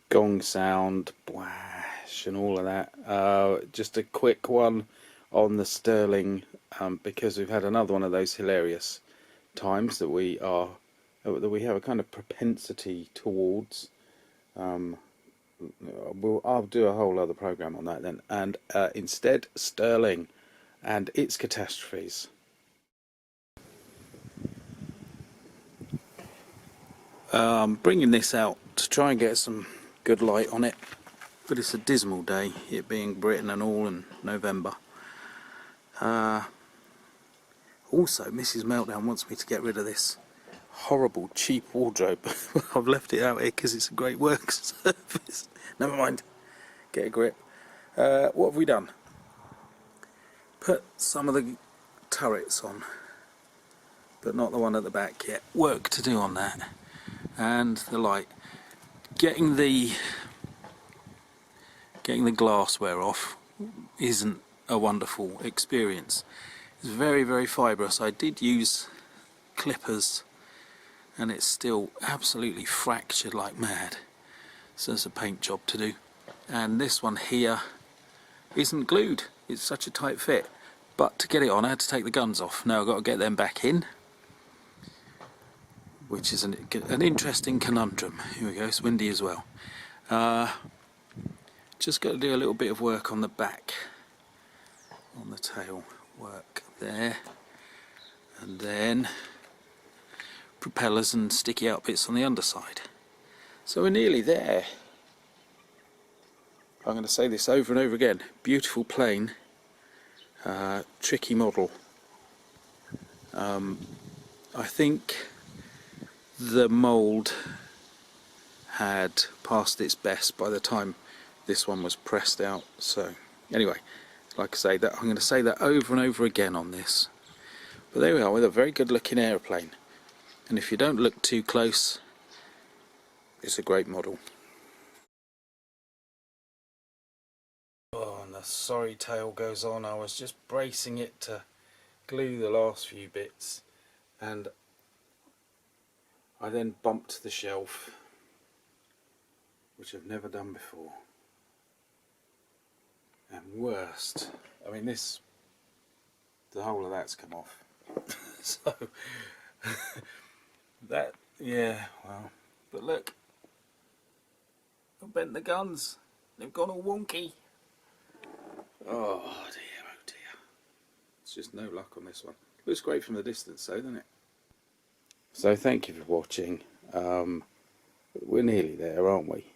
gong sound, blash and all of that. Just a quick one on the Stirling, because we've had another one of those hilarious times that we have a kind of propensity towards. I'll do a whole other program on that then. And instead, Stirling and its catastrophes. Bringing this out to try and get some good light on it, but it's a dismal day, it being Britain and all, and November. Also, Mrs. Meltdown wants me to get rid of this horrible cheap wardrobe. I've left it out here because it's a great work surface. Never mind, get a grip. What have we done? Put some of the turrets on, but not the one at the back yet. Work to do on that. And the light. Getting the glassware off isn't a wonderful experience. It's very, very fibrous. I did use clippers and it's still absolutely fractured like mad. So there's a paint job to do. And this one here isn't glued. It's such a tight fit. But to get it on, I had to take the guns off. Now I've got to get them back in, which is an interesting conundrum. Here we go, it's windy as well. Just got to do a little bit of work on the back, on the tail work there, and then propellers and sticky out bits on the underside. So we're nearly there. I'm going to say this over and over again. Beautiful plane, tricky model. I think the mould had passed its best by the time this one was pressed out. So anyway, like I say, that I'm going to say that over and over again on this. But there we are with a very good looking aeroplane, and if you don't look too close, it's a great model. Oh, and the sorry tail goes on. I was just bracing it to glue the last few bits, and I then bumped the shelf, which I've never done before. And worst, I mean the whole of that's come off. So, that, yeah, well, but look, I've bent the guns, they've gone all wonky. Oh dear. It's just no luck on this one. Looks great from the distance though, doesn't it? So thank you for watching. We're nearly there, aren't we?